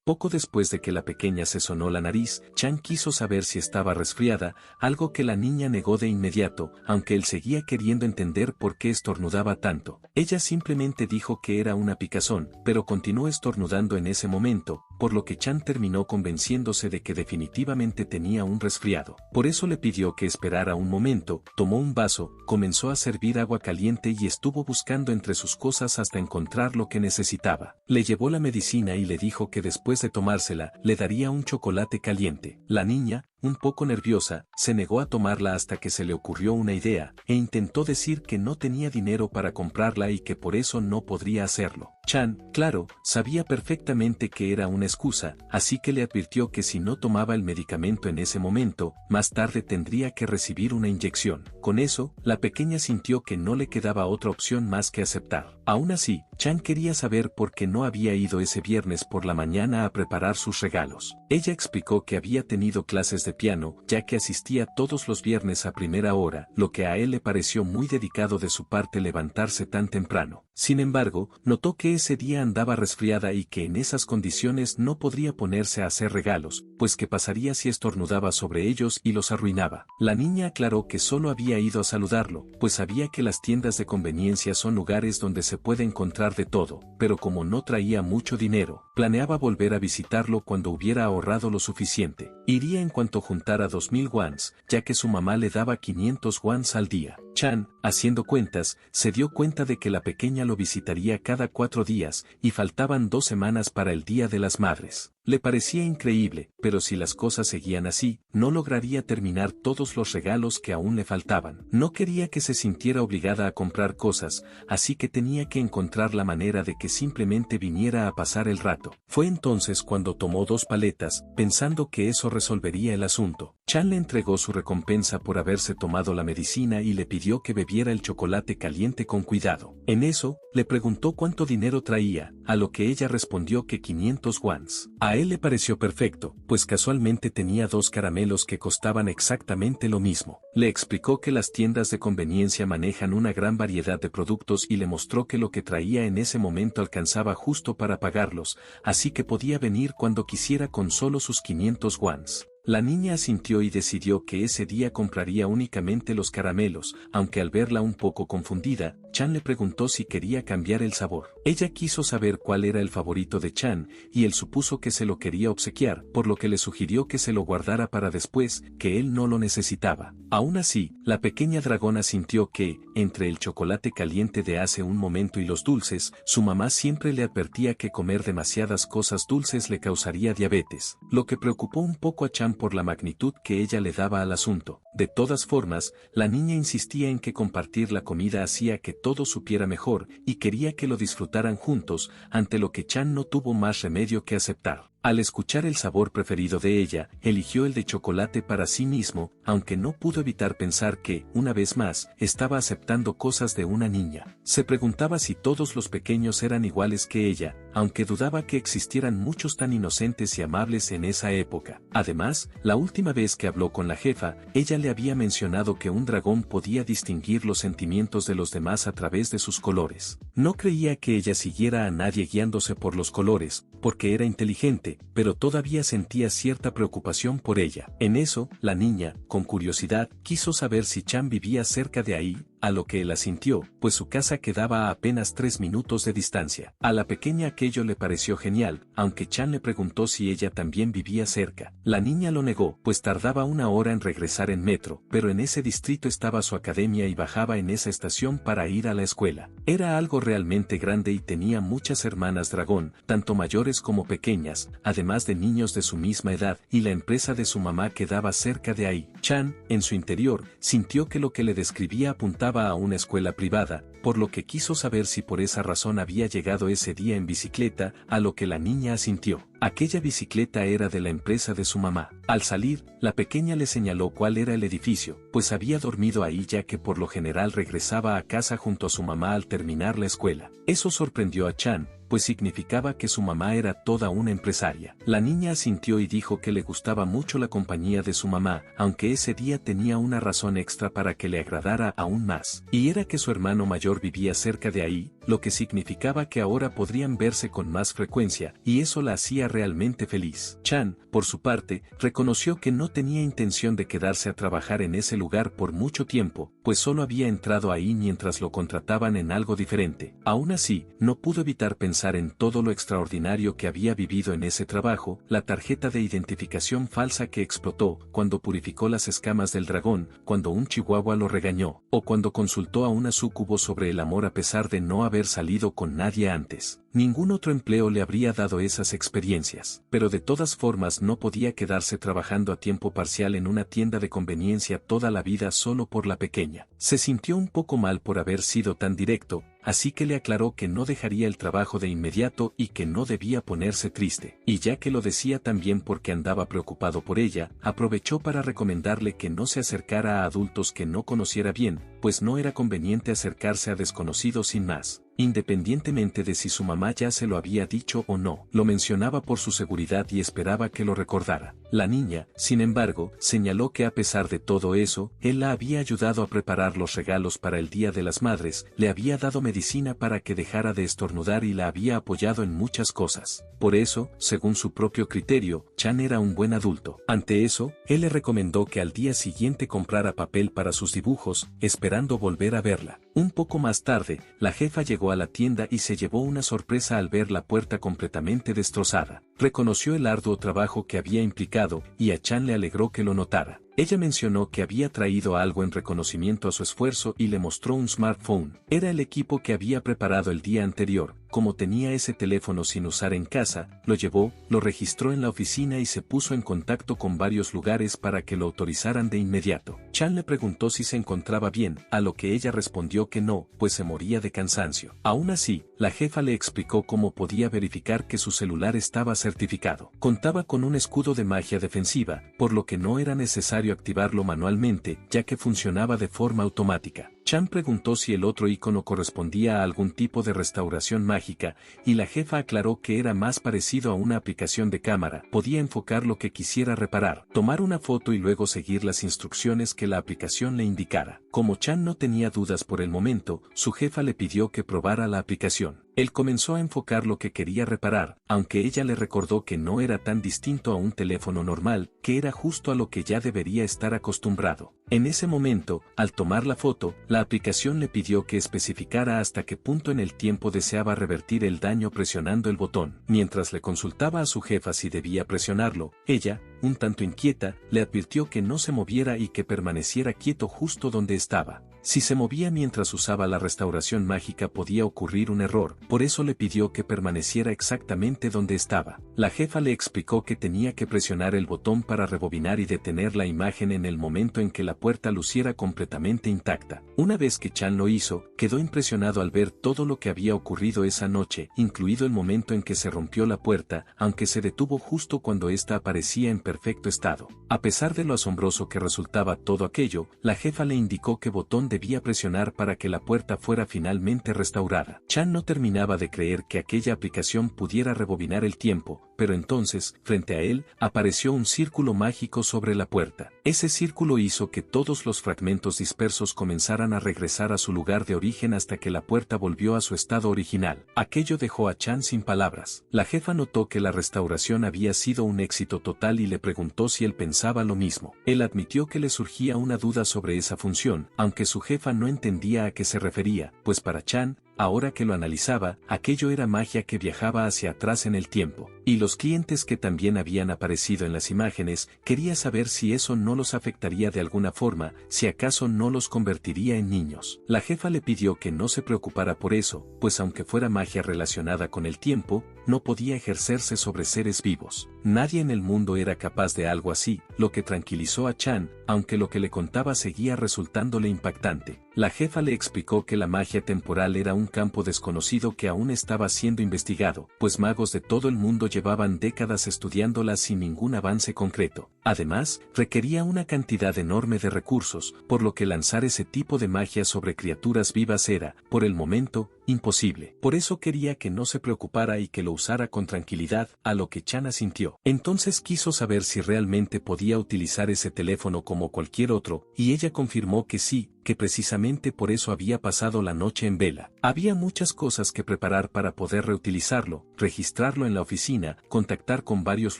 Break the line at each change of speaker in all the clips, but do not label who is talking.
Poco después de que la pequeña se sonó la nariz, Chan quiso saber si estaba resfriada, algo que la niña negó de inmediato, aunque él seguía queriendo entender por qué estornudaba tanto. Ella simplemente dijo que era una picazón, pero continuó estornudando en ese momento, por lo que Chan terminó convenciéndose de que definitivamente tenía un resfriado. Por eso le pidió que esperara un momento, tomó un vaso, comenzó a servir agua caliente y estuvo buscando entre sus cosas hasta encontrar lo que necesitaba. Le llevó la medicina y le dijo que después de tomársela, le daría un chocolate caliente. La niña, un poco nerviosa, se negó a tomarla hasta que se le ocurrió una idea, e intentó decir que no tenía dinero para comprarla y que por eso no podría hacerlo. Chan, claro, sabía perfectamente que era una excusa, así que le advirtió que si no tomaba el medicamento en ese momento, más tarde tendría que recibir una inyección. Con eso, la pequeña sintió que no le quedaba otra opción más que aceptar. Aún así, Chan quería saber por qué no había ido ese viernes por la mañana a preparar sus regalos. Ella explicó que había tenido clases de piano, ya que asistía todos los viernes a primera hora, lo que a él le pareció muy dedicado de su parte levantarse tan temprano. Sin embargo, notó que ese día andaba resfriada y que en esas condiciones no podría ponerse a hacer regalos, pues qué pasaría si estornudaba sobre ellos y los arruinaba. La niña aclaró que solo había ido a saludarlo, pues sabía que las tiendas de conveniencia son lugares donde se puede encontrar de todo, pero como no traía mucho dinero, planeaba volver a visitarlo cuando hubiera ahorrado lo suficiente. Iría en cuanto juntara 2000 wons, ya que su mamá le daba 500 wons al día. Chan, haciendo cuentas, se dio cuenta de que la pequeña lo visitaría cada 4 días, y faltaban 2 semanas para el Día de las Madres. Le parecía increíble, pero si las cosas seguían así, no lograría terminar todos los regalos que aún le faltaban. No quería que se sintiera obligada a comprar cosas, así que tenía que encontrar la manera de que simplemente viniera a pasar el rato. Fue entonces cuando tomó 2 paletas, pensando que eso resolvería el asunto. Chan le entregó su recompensa por haberse tomado la medicina y le pidió que bebiera el chocolate caliente con cuidado. En eso, le preguntó cuánto dinero traía, a lo que ella respondió que 500 wons. A él le pareció perfecto, pues casualmente tenía 2 caramelos que costaban exactamente lo mismo. Le explicó que las tiendas de conveniencia manejan una gran variedad de productos y le mostró que lo que traía en ese momento alcanzaba justo para pagarlos, así que podía venir cuando quisiera con solo sus 500 wons. La niña asintió y decidió que ese día compraría únicamente los caramelos, aunque al verla un poco confundida, Chan le preguntó si quería cambiar el sabor. Ella quiso saber cuál era el favorito de Chan, y él supuso que se lo quería obsequiar, por lo que le sugirió que se lo guardara para después, que él no lo necesitaba. Aún así, la pequeña dragona sintió que, entre el chocolate caliente de hace un momento y los dulces, su mamá siempre le advertía que comer demasiadas cosas dulces le causaría diabetes, lo que preocupó un poco a Chan por la magnitud que ella le daba al asunto. De todas formas, la niña insistía en que compartir la comida hacía que todo supiera mejor, y quería que lo disfrutaran juntos, ante lo que Chan no tuvo más remedio que aceptar. Al escuchar el sabor preferido de ella, eligió el de chocolate para sí mismo, aunque no pudo evitar pensar que, una vez más, estaba aceptando cosas de una niña. Se preguntaba si todos los pequeños eran iguales que ella, aunque dudaba que existieran muchos tan inocentes y amables en esa época. Además, la última vez que habló con la jefa, ella le había mencionado que un dragón podía distinguir los sentimientos de los demás a través de sus colores. No creía que ella siguiera a nadie guiándose por los colores, porque era inteligente, pero todavía sentía cierta preocupación por ella. En eso, la niña, con curiosidad, quiso saber si Chan vivía cerca de ahí, a lo que él asintió, pues su casa quedaba a apenas 3 minutos de distancia. A la pequeña aquello le pareció genial, aunque Chan le preguntó si ella también vivía cerca. La niña lo negó, pues tardaba 1 hora en regresar en metro, pero en ese distrito estaba su academia y bajaba en esa estación para ir a la escuela. Era algo realmente grande y tenía muchas hermanas dragón, tanto mayores como pequeñas, además de niños de su misma edad, y la empresa de su mamá quedaba cerca de ahí. Chan, en su interior, sintió que lo que le describía apuntaba a una escuela privada, por lo que quiso saber si por esa razón había llegado ese día en bicicleta, a lo que la niña asintió. Aquella bicicleta era de la empresa de su mamá. Al salir, la pequeña le señaló cuál era el edificio, pues había dormido ahí ya que por lo general regresaba a casa junto a su mamá al terminar la escuela. Eso sorprendió a Chan, pues significaba que su mamá era toda una empresaria. La niña asintió y dijo que le gustaba mucho la compañía de su mamá, aunque ese día tenía una razón extra para que le agradara aún más, y era que su hermano mayor vivía cerca de ahí, lo que significaba que ahora podrían verse con más frecuencia, y eso la hacía realmente feliz. Chan, por su parte, reconoció que no tenía intención de quedarse a trabajar en ese lugar por mucho tiempo, pues solo había entrado ahí mientras lo contrataban en algo diferente. Aún así, no pudo evitar pensar en todo lo extraordinario que había vivido en ese trabajo, la tarjeta de identificación falsa que explotó, cuando purificó las escamas del dragón, cuando un chihuahua lo regañó, o cuando consultó a una súcubo sobre el amor a pesar de no haber salido con nadie antes. Ningún otro empleo le habría dado esas experiencias, pero de todas formas no podía quedarse trabajando a tiempo parcial en una tienda de conveniencia toda la vida solo por la pequeña. Se sintió un poco mal por haber sido tan directo, así que le aclaró que no dejaría el trabajo de inmediato y que no debía ponerse triste. Y ya que lo decía también porque andaba preocupado por ella, aprovechó para recomendarle que no se acercara a adultos que no conociera bien, pues no era conveniente acercarse a desconocidos sin más. Independientemente de si su mamá ya se lo había dicho o no, lo mencionaba por su seguridad y esperaba que lo recordara. La niña, sin embargo, señaló que a pesar de todo eso, él la había ayudado a preparar los regalos para el Día de las Madres, le había dado medicina para que dejara de estornudar y la había apoyado en muchas cosas. Por eso, según su propio criterio, Chan era un buen adulto. Ante eso, él le recomendó que al día siguiente comprara papel para sus dibujos, esperando volver a verla. Un poco más tarde, la jefa llegó a la tienda y se llevó una sorpresa al ver la puerta completamente destrozada. Reconoció el arduo trabajo que había implicado, y a Chan le alegró que lo notara. Ella mencionó que había traído algo en reconocimiento a su esfuerzo y le mostró un smartphone. Era el equipo que había preparado el día anterior. Como tenía ese teléfono sin usar en casa, lo llevó, lo registró en la oficina y se puso en contacto con varios lugares para que lo autorizaran de inmediato. Chan le preguntó si se encontraba bien, a lo que ella respondió que no, pues se moría de cansancio. Aún así, la jefa le explicó cómo podía verificar que su celular estaba certificado. Contaba con un escudo de magia defensiva, por lo que no era necesario activarlo manualmente, ya que funcionaba de forma automática. Chan preguntó si el otro icono correspondía a algún tipo de restauración mágica, y la jefa aclaró que era más parecido a una aplicación de cámara. Podía enfocar lo que quisiera reparar, tomar una foto y luego seguir las instrucciones que la aplicación le indicara. Como Chan no tenía dudas por el momento, su jefa le pidió que probara la aplicación. Él comenzó a enfocar lo que quería reparar, aunque ella le recordó que no era tan distinto a un teléfono normal, que era justo a lo que ya debería estar acostumbrado. En ese momento, al tomar la foto, la aplicación le pidió que especificara hasta qué punto en el tiempo deseaba revertir el daño presionando el botón. Mientras le consultaba a su jefa si debía presionarlo, ella, un tanto inquieta, le advirtió que no se moviera y que permaneciera quieto justo donde estaba. Si se movía mientras usaba la restauración mágica podía ocurrir un error, por eso le pidió que permaneciera exactamente donde estaba. La jefa le explicó que tenía que presionar el botón para rebobinar y detener la imagen en el momento en que la puerta luciera completamente intacta. Una vez que Chan lo hizo, quedó impresionado al ver todo lo que había ocurrido esa noche, incluido el momento en que se rompió la puerta, aunque se detuvo justo cuando ésta aparecía en perfecto estado. A pesar de lo asombroso que resultaba todo aquello, la jefa le indicó qué botón debía presionar para que la puerta fuera finalmente restaurada. Chan no terminaba de creer que aquella aplicación pudiera rebobinar el tiempo, pero entonces, frente a él, apareció un círculo mágico sobre la puerta. Ese círculo hizo que todos los fragmentos dispersos comenzaran a regresar a su lugar de origen hasta que la puerta volvió a su estado original. Aquello dejó a Chan sin palabras. La jefa notó que la restauración había sido un éxito total y le preguntó si él pensaba lo mismo. Él admitió que le surgía una duda sobre esa función, aunque su jefa no entendía a qué se refería, pues para Chan, ahora que lo analizaba, aquello era magia que viajaba hacia atrás en el tiempo. Y los clientes que también habían aparecido en las imágenes, quería saber si eso no los afectaría de alguna forma, si acaso no los convertiría en niños. La jefa le pidió que no se preocupara por eso, pues aunque fuera magia relacionada con el tiempo, no podía ejercerse sobre seres vivos. Nadie en el mundo era capaz de algo así, lo que tranquilizó a Chan, aunque lo que le contaba seguía resultándole impactante. La jefa le explicó que la magia temporal era un campo desconocido que aún estaba siendo investigado, pues magos de todo el mundo llevaban décadas estudiándola sin ningún avance concreto. Además, requería una cantidad enorme de recursos, por lo que lanzar ese tipo de magia sobre criaturas vivas era, por el momento, imposible. Por eso quería que no se preocupara y que lo usara con tranquilidad, a lo que Chan asintió. Entonces quiso saber si realmente podía utilizar ese teléfono como cualquier otro, y ella confirmó que sí, que precisamente por eso había pasado la noche en vela. Había muchas cosas que preparar para poder reutilizarlo, registrarlo en la oficina, contactar con varios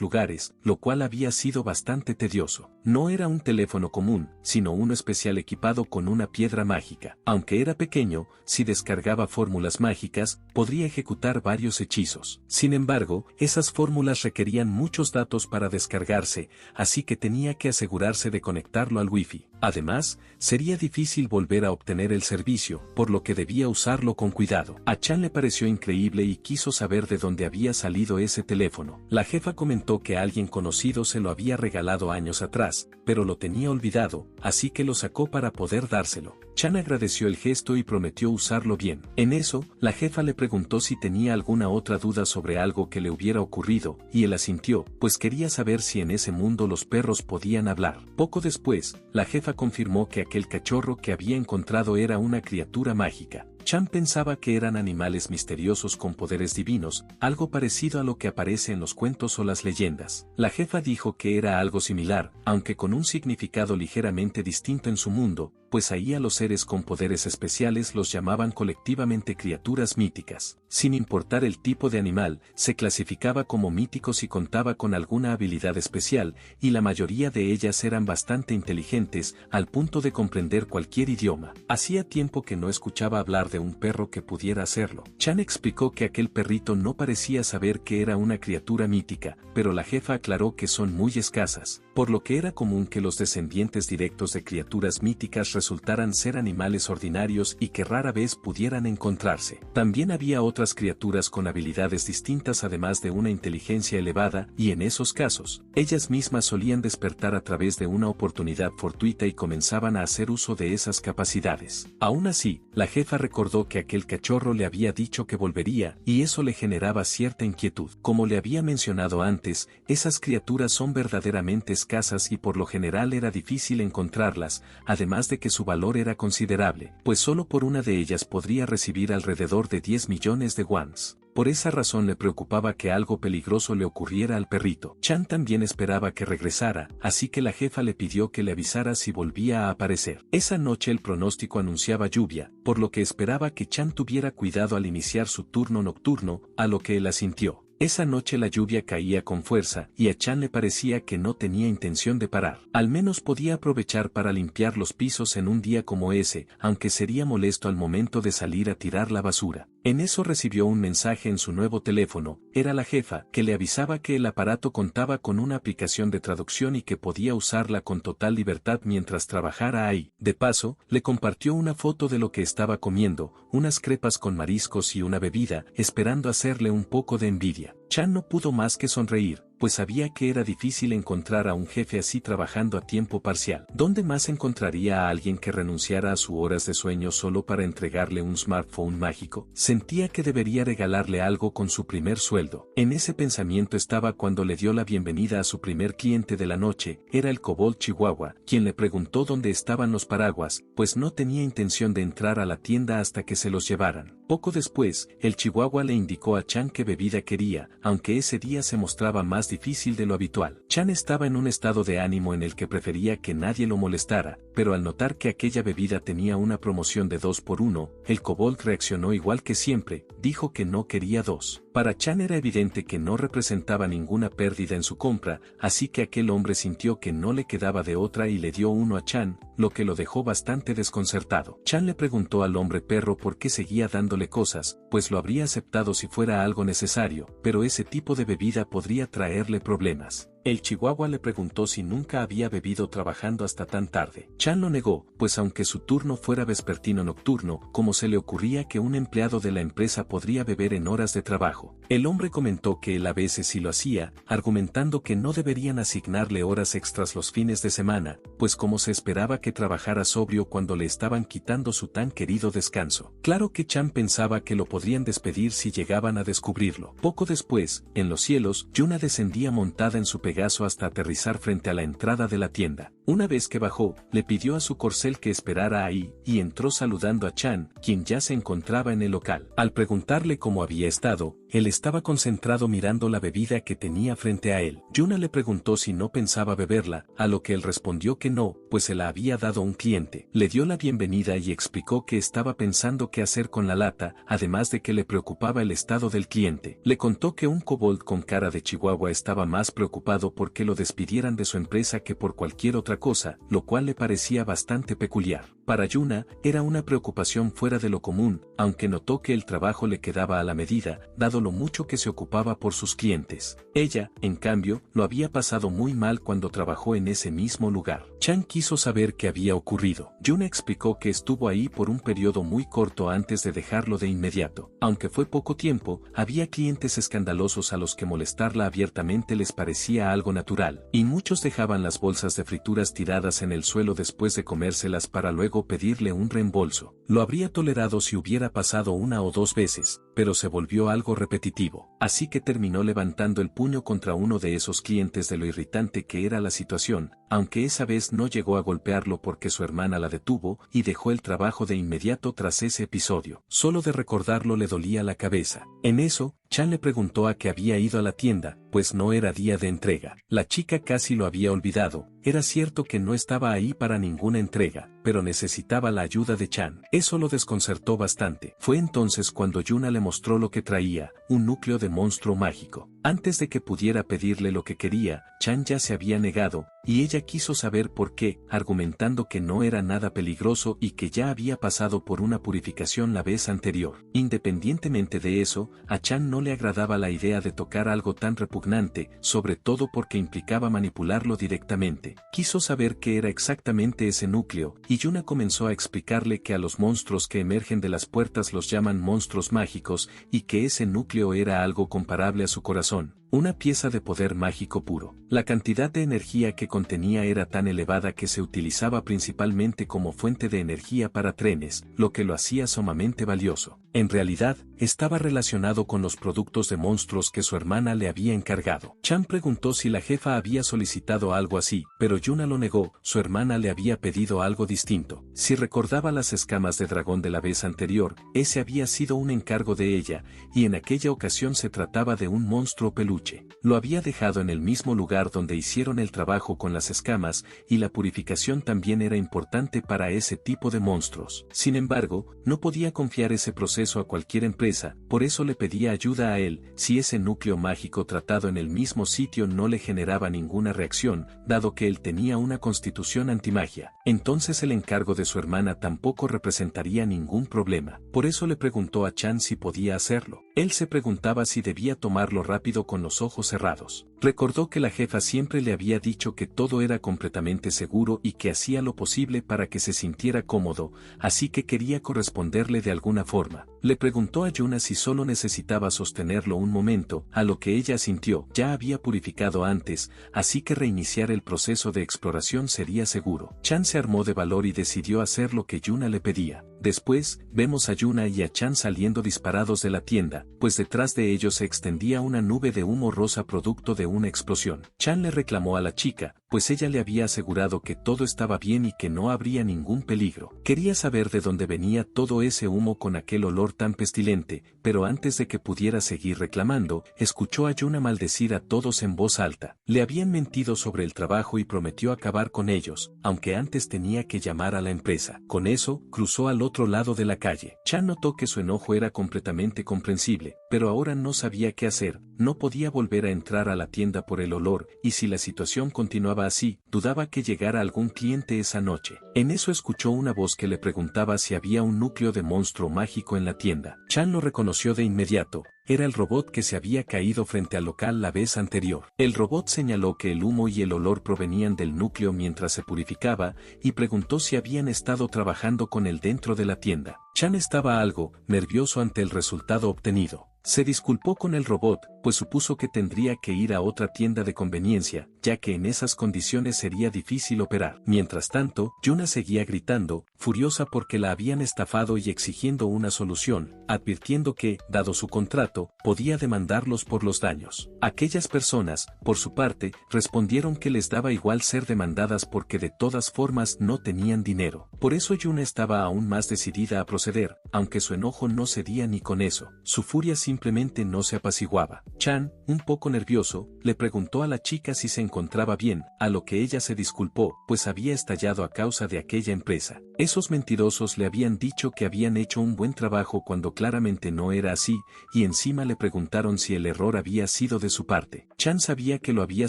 lugares, lo cual había sido bastante tedioso. No era un teléfono común, sino uno especial equipado con una piedra mágica. Aunque era pequeño, si descargaba fórmulas mágicas, podría ejecutar varios hechizos. Sin embargo, esas fórmulas requerían muchos datos para descargarse, así que tenía que asegurarse de conectarlo al Wi-Fi. Además, sería difícil volver a obtener el servicio, por lo que debía usarlo con cuidado. A Chan le pareció increíble y quiso saber de dónde había salido ese teléfono. La jefa comentó que alguien conocido se lo había regalado años atrás, pero lo tenía olvidado, así que lo sacó para poder dárselo. Chan agradeció el gesto y prometió usarlo bien. En eso, la jefa le preguntó si tenía alguna otra duda sobre algo que le hubiera ocurrido, y él asintió, pues quería saber si en ese mundo los perros podían hablar. Poco después, la jefa confirmó que aquel cachorro que había encontrado era una criatura mágica. Chan pensaba que eran animales misteriosos con poderes divinos, algo parecido a lo que aparece en los cuentos o las leyendas. La jefa dijo que era algo similar, aunque con un significado ligeramente distinto en su mundo, pues ahí a los seres con poderes especiales los llamaban colectivamente criaturas míticas. Sin importar el tipo de animal, se clasificaba como míticos y contaba con alguna habilidad especial, y la mayoría de ellas eran bastante inteligentes, al punto de comprender cualquier idioma. Hacía tiempo que no escuchaba hablar de un perro que pudiera hacerlo. Chan explicó que aquel perrito no parecía saber que era una criatura mítica, pero la jefa aclaró que son muy escasas, por lo que era común que los descendientes directos de criaturas míticas resultaran ser animales ordinarios y que rara vez pudieran encontrarse. También había otras criaturas con habilidades distintas además de una inteligencia elevada, y en esos casos, ellas mismas solían despertar a través de una oportunidad fortuita y comenzaban a hacer uso de esas capacidades. Aún así, la jefa recordó que aquel cachorro le había dicho que volvería, y eso le generaba cierta inquietud. Como le había mencionado antes, esas criaturas son verdaderamente escasas y por lo general era difícil encontrarlas, además de que su valor era considerable, pues solo por una de ellas podría recibir alrededor de 10 millones de wons. Por esa razón le preocupaba que algo peligroso le ocurriera al perrito. Chan también esperaba que regresara, así que la jefa le pidió que le avisara si volvía a aparecer. Esa noche el pronóstico anunciaba lluvia, por lo que esperaba que Chan tuviera cuidado al iniciar su turno nocturno, a lo que él asintió. Esa noche la lluvia caía con fuerza, y a Chan le parecía que no tenía intención de parar. Al menos podía aprovechar para limpiar los pisos en un día como ese, aunque sería molesto al momento de salir a tirar la basura. En eso recibió un mensaje en su nuevo teléfono, era la jefa, que le avisaba que el aparato contaba con una aplicación de traducción y que podía usarla con total libertad mientras trabajara ahí. De paso, le compartió una foto de lo que estaba comiendo, unas crepas con mariscos y una bebida, esperando hacerle un poco de envidia. Chan no pudo más que sonreír, pues sabía que era difícil encontrar a un jefe así trabajando a tiempo parcial. ¿Dónde más encontraría a alguien que renunciara a sus horas de sueño solo para entregarle un smartphone mágico? Sentía que debería regalarle algo con su primer sueldo. En ese pensamiento estaba cuando le dio la bienvenida a su primer cliente de la noche, era el kobold Chihuahua, quien le preguntó dónde estaban los paraguas, pues no tenía intención de entrar a la tienda hasta que se los llevaran. Poco después, el Chihuahua le indicó a Chan qué bebida quería, aunque ese día se mostraba más difícil de lo habitual. Chan estaba en un estado de ánimo en el que prefería que nadie lo molestara, pero al notar que aquella bebida tenía una promoción de 2 por 1, el kobold reaccionó igual que siempre, dijo que no quería 2. Para Chan era evidente que no representaba ninguna pérdida en su compra, así que aquel hombre sintió que no le quedaba de otra y le dio uno a Chan, lo que lo dejó bastante desconcertado. Chan le preguntó al hombre perro por qué seguía dándole cosas, pues lo habría aceptado si fuera algo necesario, pero ese tipo de bebida podría traerle problemas. El Chihuahua le preguntó si nunca había bebido trabajando hasta tan tarde. Chan lo negó, pues aunque su turno fuera vespertino nocturno, como se le ocurría que un empleado de la empresa podría beber en horas de trabajo. El hombre comentó que él a veces sí lo hacía, argumentando que no deberían asignarle horas extras los fines de semana, pues como se esperaba que trabajara sobrio cuando le estaban quitando su tan querido descanso. Claro que Chan pensaba que lo podrían despedir si llegaban a descubrirlo. Poco después, en los cielos, Yuna descendía montada en su Pegaso hasta aterrizar frente a la entrada de la tienda. Una vez que bajó, le pidió a su corcel que esperara ahí, y entró saludando a Chan, quien ya se encontraba en el local. Al preguntarle cómo había estado, él estaba concentrado mirando la bebida que tenía frente a él. Yuna le preguntó si no pensaba beberla, a lo que él respondió que no, pues se la había dado un cliente. Le dio la bienvenida y explicó que estaba pensando qué hacer con la lata, además de que le preocupaba el estado del cliente. Le contó que un kobold con cara de chihuahua estaba más preocupado por que lo despidieran de su empresa que por cualquier otra cosa, lo cual le parecía bastante peculiar. Para Yuna, era una preocupación fuera de lo común, aunque notó que el trabajo le quedaba a la medida, dado lo mucho que se ocupaba por sus clientes. Ella, en cambio, lo había pasado muy mal cuando trabajó en ese mismo lugar. Chan quiso saber qué había ocurrido. Yuna explicó que estuvo ahí por un periodo muy corto antes de dejarlo de inmediato. Aunque fue poco tiempo, había clientes escandalosos a los que molestarla abiertamente les parecía algo natural, y muchos dejaban las bolsas de frituras tiradas en el suelo después de comérselas para luego pedirle un reembolso. Lo habría tolerado si hubiera pasado una o dos veces, pero se volvió algo repetitivo. Así que terminó levantando el puño contra uno de esos clientes de lo irritante que era la situación, aunque esa vez no llegó a golpearlo porque su hermana la detuvo y dejó el trabajo de inmediato tras ese episodio. Solo de recordarlo le dolía la cabeza. En eso, Chan le preguntó a qué había ido a la tienda, pues no era día de entrega. La chica casi lo había olvidado. Era cierto que no estaba ahí para ninguna entrega, pero necesitaba la ayuda de Chan. Eso lo desconcertó bastante. Fue entonces cuando Yuna le mostró lo que traía, un núcleo de monstruo mágico. Antes de que pudiera pedirle lo que quería, Chan ya se había negado, y ella quiso saber por qué, argumentando que no era nada peligroso y que ya había pasado por una purificación la vez anterior. Independientemente de eso, a Chan no le agradaba la idea de tocar algo tan repugnante, sobre todo porque implicaba manipularlo directamente. Quiso saber qué era exactamente ese núcleo, y Yuna comenzó a explicarle que a los monstruos que emergen de las puertas los llaman monstruos mágicos, y que ese núcleo era algo comparable a su corazón. Una pieza de poder mágico puro. La cantidad de energía que contenía era tan elevada que se utilizaba principalmente como fuente de energía para trenes, lo que lo hacía sumamente valioso. En realidad, estaba relacionado con los productos de monstruos que su hermana le había encargado. Chan preguntó si la jefa había solicitado algo así, pero Yuna lo negó. Su hermana le había pedido algo distinto. Si recordaba las escamas de dragón de la vez anterior, ese había sido un encargo de ella, y en aquella ocasión se trataba de un monstruo peluche. Lo había dejado en el mismo lugar donde hicieron el trabajo con las escamas, y la purificación también era importante para ese tipo de monstruos. Sin embargo, no podía confiar ese proceso a cualquier empresa, por eso le pedía ayuda a él. Si ese núcleo mágico tratado en el mismo sitio no le generaba ninguna reacción, dado que él tenía una constitución antimagia, entonces el encargo de su hermana tampoco representaría ningún problema. Por eso le preguntó a Chan si podía hacerlo. Él se preguntaba si debía tomarlo rápido con los ojos cerrados. Recordó que la jefa siempre le había dicho que todo era completamente seguro y que hacía lo posible para que se sintiera cómodo, así que quería corresponderle de alguna forma. Le preguntó a Yuna si solo necesitaba sostenerlo un momento, a lo que ella asintió. Ya había purificado antes, así que reiniciar el proceso de exploración sería seguro. Chan se armó de valor y decidió hacer lo que Yuna le pedía. Después, vemos a Yuna y a Chan saliendo disparados de la tienda, pues detrás de ellos se extendía una nube de humo rosa producto de una explosión. Chan le reclamó a la chica, pues ella le había asegurado que todo estaba bien y que no habría ningún peligro. Quería saber de dónde venía todo ese humo con aquel olor tan pestilente, pero antes de que pudiera seguir reclamando, escuchó a Yuna maldecir a todos en voz alta. Le habían mentido sobre el trabajo y prometió acabar con ellos, aunque antes tenía que llamar a la empresa. Con eso, cruzó al otro lado de la calle. Chan notó que su enojo era completamente comprensible, pero ahora no sabía qué hacer. No podía volver a entrar a la tienda por el olor, y si la situación continuaba así, dudaba que llegara algún cliente esa noche. En eso escuchó una voz que le preguntaba si había un núcleo de monstruo mágico en la tienda. Chan lo reconoció de inmediato. Era el robot que se había caído frente al local la vez anterior. El robot señaló que el humo y el olor provenían del núcleo mientras se purificaba, y preguntó si habían estado trabajando con él dentro de la tienda. Chan estaba algo nervioso ante el resultado obtenido. Se disculpó con el robot, pues supuso que tendría que ir a otra tienda de conveniencia, ya que en esas condiciones sería difícil operar. Mientras tanto, Yuna seguía gritando, furiosa porque la habían estafado y exigiendo una solución, advirtiendo que, dado su contrato, podía demandarlos por los daños. Aquellas personas, por su parte, respondieron que les daba igual ser demandadas porque de todas formas no tenían dinero. Por eso Yuna estaba aún más decidida a proceder, aunque su enojo no cedía ni con eso. Su furia simplemente no se apaciguaba. Chan, un poco nervioso, le preguntó a la chica si se encontraba bien, a lo que ella se disculpó, pues había estallado a causa de aquella empresa. Esos mentirosos le habían dicho que habían hecho un buen trabajo cuando claramente no era así, y encima le preguntaron si el error había sido de su parte. Chan sabía que lo había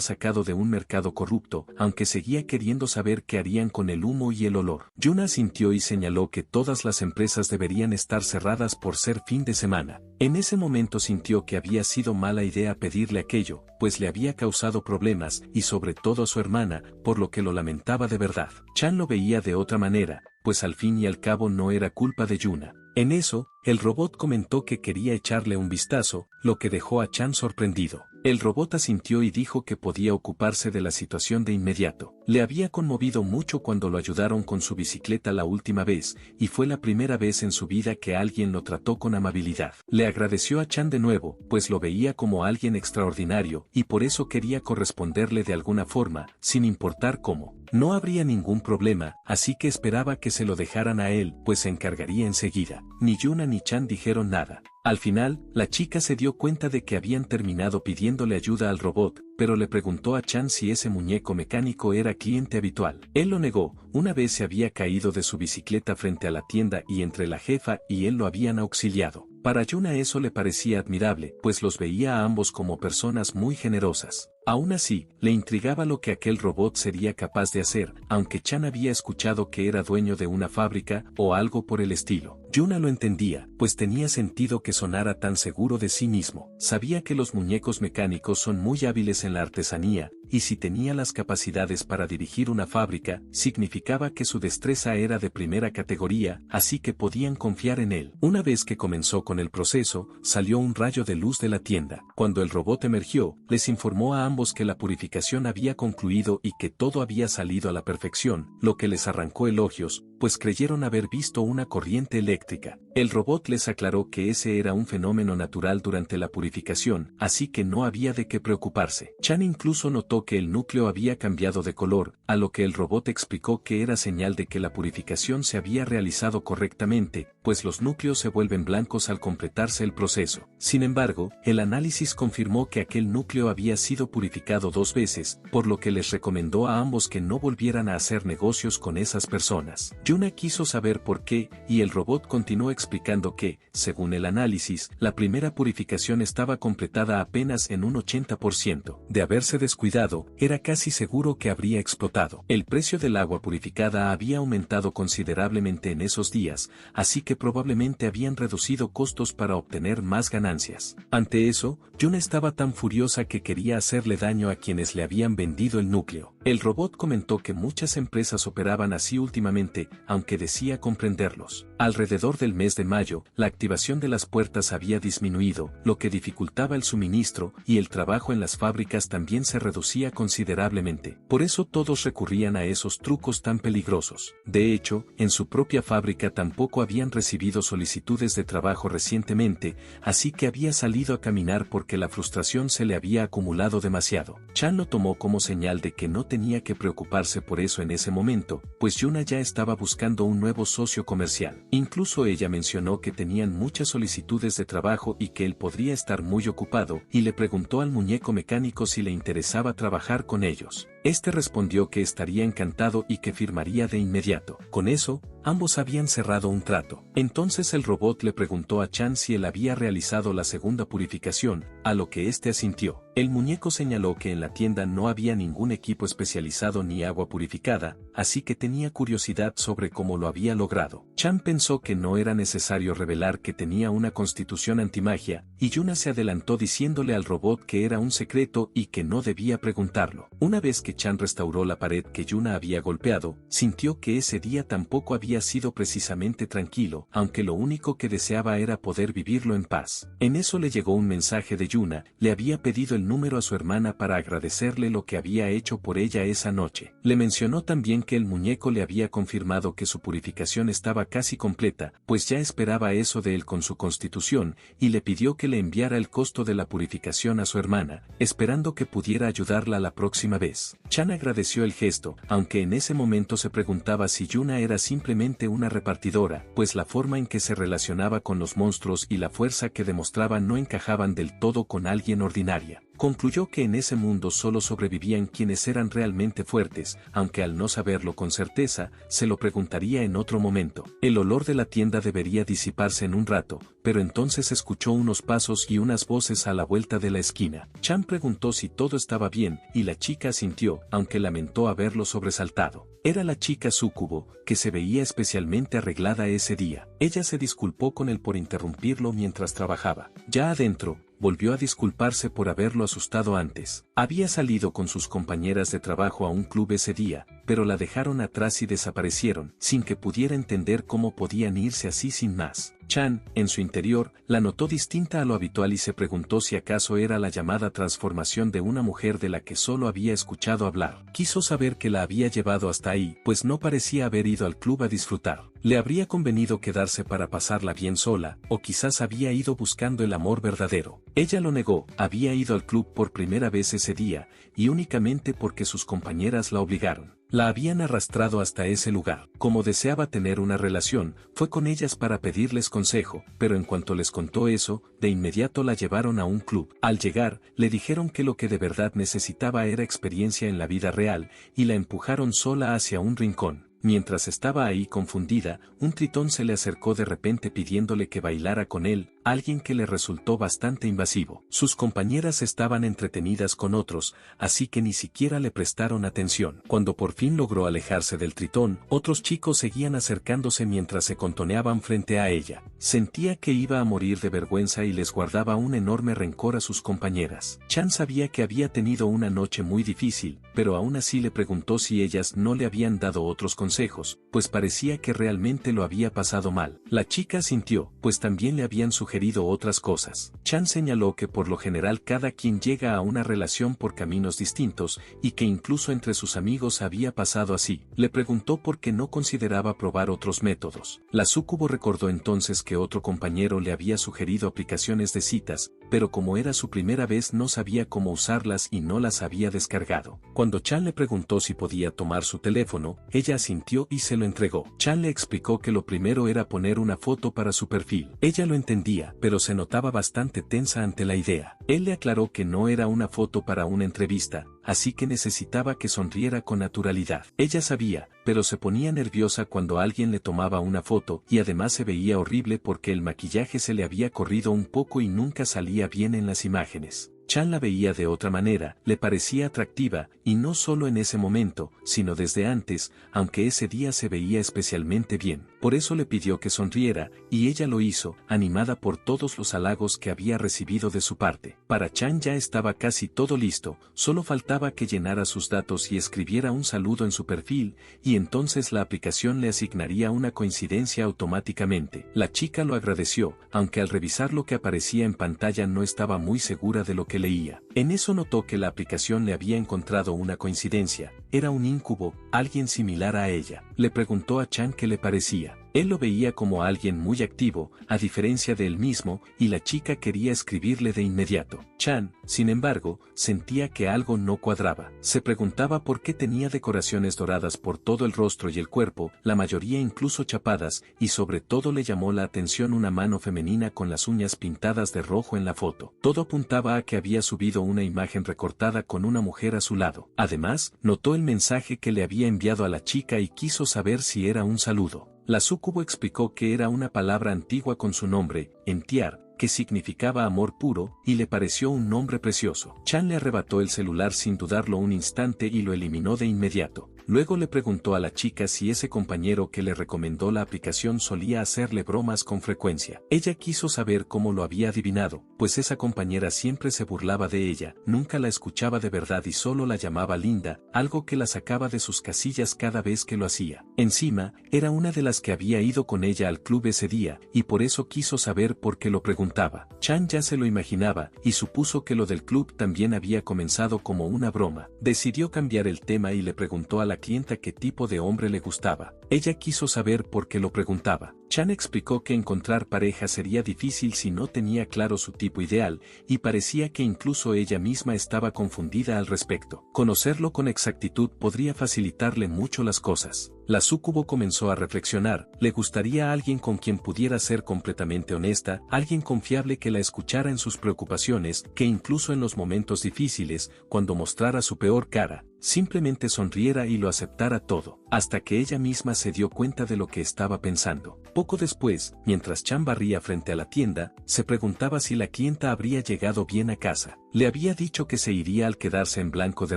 sacado de un mercado corrupto, aunque seguía queriendo saber qué harían con el humo y el olor. Yuna sintió y señaló que todas las empresas deberían estar cerradas por ser fin de semana. En ese momento sintió que había sido mala idea pedirle aquello, pues le había causado problemas, y sobre todo a su hermana, por lo que lo lamentaba de verdad. Chan lo veía de otra manera, pues al fin y al cabo no era culpa de Yuna. En eso, el robot comentó que quería echarle un vistazo, lo que dejó a Chan sorprendido. El robot asintió y dijo que podía ocuparse de la situación de inmediato. Le había conmovido mucho cuando lo ayudaron con su bicicleta la última vez, y fue la primera vez en su vida que alguien lo trató con amabilidad. Le agradeció a Chan de nuevo, pues lo veía como alguien extraordinario, y por eso quería corresponderle de alguna forma, sin importar cómo. No habría ningún problema, así que esperaba que se lo dejaran a él, pues se encargaría enseguida. Ni Yuna ni Chan dijeron nada. Al final, la chica se dio cuenta de que habían terminado pidiéndole ayuda al robot, pero le preguntó a Chan si ese muñeco mecánico era cliente habitual. Él lo negó, una vez se había caído de su bicicleta frente a la tienda y entre la jefa y él lo habían auxiliado. Para Yuna eso le parecía admirable, pues los veía a ambos como personas muy generosas. Aún así, le intrigaba lo que aquel robot sería capaz de hacer, aunque Chan había escuchado que era dueño de una fábrica o algo por el estilo. Yuna lo entendía, pues tenía sentido que sonara tan seguro de sí mismo. Sabía que los muñecos mecánicos son muy hábiles en la artesanía, y si tenía las capacidades para dirigir una fábrica, significaba que su destreza era de primera categoría, así que podían confiar en él. Una vez que comenzó con el proceso, salió un rayo de luz de la tienda. Cuando el robot emergió, les informó a ambos que la purificación había concluido y que todo había salido a la perfección, lo que les arrancó elogios, pues creyeron haber visto una corriente eléctrica. El robot les aclaró que ese era un fenómeno natural durante la purificación, así que no había de qué preocuparse. Chan incluso notó que el núcleo había cambiado de color, a lo que el robot explicó que era señal de que la purificación se había realizado correctamente, pues los núcleos se vuelven blancos al completarse el proceso. Sin embargo, el análisis confirmó que aquel núcleo había sido purificado 2 veces, por lo que les recomendó a ambos que no volvieran a hacer negocios con esas personas. Yuna quiso saber por qué, y el robot continuó explicando que, según el análisis, la primera purificación estaba completada apenas en un 80%. De haberse descuidado, era casi seguro que habría explotado. El precio del agua purificada había aumentado considerablemente en esos días, así que probablemente habían reducido costos para obtener más ganancias. Ante eso, Yuna estaba tan furiosa que quería hacerle daño a quienes le habían vendido el núcleo. El robot comentó que muchas empresas operaban así últimamente, aunque decía comprenderlos. Alrededor del mes de mayo, la activación de las puertas había disminuido, lo que dificultaba el suministro, y el trabajo en las fábricas también se reducía considerablemente. Por eso todos recurrían a esos trucos tan peligrosos. De hecho, en su propia fábrica tampoco habían recibido solicitudes de trabajo recientemente, así que había salido a caminar porque la frustración se le había acumulado demasiado. Chan lo tomó como señal de que no tenía que preocuparse por eso en ese momento, pues Yuna ya estaba buscando un nuevo socio comercial. Incluso ella mencionó que tenían muchas solicitudes de trabajo y que él podría estar muy ocupado, y le preguntó al muñeco mecánico si le interesaba trabajar con ellos. Este respondió que estaría encantado y que firmaría de inmediato. Con eso, ambos habían cerrado un trato. Entonces el robot le preguntó a Chan si él había realizado la segunda purificación, a lo que éste asintió. El muñeco señaló que en la tienda no había ningún equipo especializado ni agua purificada, así que tenía curiosidad sobre cómo lo había logrado. Chan pensó que no era necesario revelar que tenía una constitución antimagia, y Yuna se adelantó diciéndole al robot que era un secreto y que no debía preguntarlo. Una vez que que Chan restauró la pared que Yuna había golpeado, sintió que ese día tampoco había sido precisamente tranquilo, aunque lo único que deseaba era poder vivirlo en paz. En eso le llegó un mensaje de Yuna, le había pedido el número a su hermana para agradecerle lo que había hecho por ella esa noche. Le mencionó también que el muñeco le había confirmado que su purificación estaba casi completa, pues ya esperaba eso de él con su constitución, y le pidió que le enviara el costo de la purificación a su hermana, esperando que pudiera ayudarla la próxima vez. Chan agradeció el gesto, aunque en ese momento se preguntaba si Yuna era simplemente una repartidora, pues la forma en que se relacionaba con los monstruos y la fuerza que demostraba no encajaban del todo con alguien ordinaria. Concluyó que en ese mundo solo sobrevivían quienes eran realmente fuertes, aunque al no saberlo con certeza, se lo preguntaría en otro momento. El olor de la tienda debería disiparse en un rato, pero entonces escuchó unos pasos y unas voces a la vuelta de la esquina. Chan preguntó si todo estaba bien, y la chica asintió, aunque lamentó haberlo sobresaltado. Era la chica súcubo, que se veía especialmente arreglada ese día. Ella se disculpó con él por interrumpirlo mientras trabajaba. Ya adentro, volvió a disculparse por haberlo asustado antes. Había salido con sus compañeras de trabajo a un club ese día, pero la dejaron atrás y desaparecieron, sin que pudiera entender cómo podían irse así sin más. Chan, en su interior, la notó distinta a lo habitual y se preguntó si acaso era la llamada transformación de una mujer de la que solo había escuchado hablar. Quiso saber qué la había llevado hasta ahí, pues no parecía haber ido al club a disfrutar. Le habría convenido quedarse para pasarla bien sola, o quizás había ido buscando el amor verdadero. Ella lo negó, había ido al club por primera vez ese día, y únicamente porque sus compañeras la obligaron. La habían arrastrado hasta ese lugar. Como deseaba tener una relación, fue con ellas para pedirles consejo, pero en cuanto les contó eso, de inmediato la llevaron a un club. Al llegar, le dijeron que lo que de verdad necesitaba era experiencia en la vida real, y la empujaron sola hacia un rincón. Mientras estaba ahí confundida, un tritón se le acercó de repente pidiéndole que bailara con él, alguien que le resultó bastante invasivo. Sus compañeras estaban entretenidas con otros, así que ni siquiera le prestaron atención. Cuando por fin logró alejarse del tritón, otros chicos seguían acercándose mientras se contoneaban frente a ella. Sentía que iba a morir de vergüenza y les guardaba un enorme rencor a sus compañeras. Chan sabía que había tenido una noche muy difícil, pero aún así le preguntó si ellas no le habían dado otros consejos, pues parecía que realmente lo había pasado mal. La chica asintió, pues también le habían sugerido otras cosas. Chan señaló que por lo general cada quien llega a una relación por caminos distintos, y que incluso entre sus amigos había pasado así. Le preguntó por qué no consideraba probar otros métodos. La súcubo recordó entonces que otro compañero le había sugerido aplicaciones de citas, pero como era su primera vez no sabía cómo usarlas y no las había descargado. Cuando Chan le preguntó si podía tomar su teléfono, ella asintió y se lo entregó. Chan le explicó que lo primero era poner una foto para su perfil. Ella lo entendía, pero se notaba bastante tensa ante la idea. Él le aclaró que no era una foto para una entrevista, así que necesitaba que sonriera con naturalidad. Ella sabía, pero se ponía nerviosa cuando alguien le tomaba una foto, y además se veía horrible porque el maquillaje se le había corrido un poco y nunca salía bien en las imágenes. Chan la veía de otra manera, le parecía atractiva, y no solo en ese momento, sino desde antes, aunque ese día se veía especialmente bien. Por eso le pidió que sonriera, y ella lo hizo, animada por todos los halagos que había recibido de su parte. Para Chan ya estaba casi todo listo, solo faltaba que llenara sus datos y escribiera un saludo en su perfil, y entonces la aplicación le asignaría una coincidencia automáticamente. La chica lo agradeció, aunque al revisar lo que aparecía en pantalla no estaba muy segura de lo que leía. En eso notó que la aplicación le había encontrado una coincidencia. Era un incubo, alguien similar a ella. Le preguntó a Chan qué le parecía. Él lo veía como alguien muy activo, a diferencia de él mismo, y la chica quería escribirle de inmediato. Chan, sin embargo, sentía que algo no cuadraba. Se preguntaba por qué tenía decoraciones doradas por todo el rostro y el cuerpo, la mayoría incluso chapadas, y sobre todo le llamó la atención una mano femenina con las uñas pintadas de rojo en la foto. Todo apuntaba a que había subido una imagen recortada con una mujer a su lado. Además, notó el mensaje que le había enviado a la chica y quiso saber si era un saludo. La súcubo explicó que era una palabra antigua con su nombre, Entiar, que significaba amor puro, y le pareció un nombre precioso. Chan le arrebató el celular sin dudarlo un instante y lo eliminó de inmediato. Luego le preguntó a la chica si ese compañero que le recomendó la aplicación solía hacerle bromas con frecuencia. Ella quiso saber cómo lo había adivinado, pues esa compañera siempre se burlaba de ella, nunca la escuchaba de verdad y solo la llamaba linda, algo que la sacaba de sus casillas cada vez que lo hacía. Encima, era una de las que había ido con ella al club ese día, y por eso quiso saber por qué lo preguntaba. Chan ya se lo imaginaba, y supuso que lo del club también había comenzado como una broma. Decidió cambiar el tema y le preguntó a la clienta qué tipo de hombre le gustaba. Ella quiso saber por qué lo preguntaba. Chan explicó que encontrar pareja sería difícil si no tenía claro su tipo ideal, y parecía que incluso ella misma estaba confundida al respecto. Conocerlo con exactitud podría facilitarle mucho las cosas. La súcubo comenzó a reflexionar, le gustaría a alguien con quien pudiera ser completamente honesta, alguien confiable que la escuchara en sus preocupaciones, que incluso en los momentos difíciles, cuando mostrara su peor cara, simplemente sonriera y lo aceptara todo, hasta que ella misma se dio cuenta de lo que estaba pensando. Poco después, mientras Chan barría frente a la tienda, se preguntaba si la clienta habría llegado bien a casa. Le había dicho que se iría al quedarse en blanco de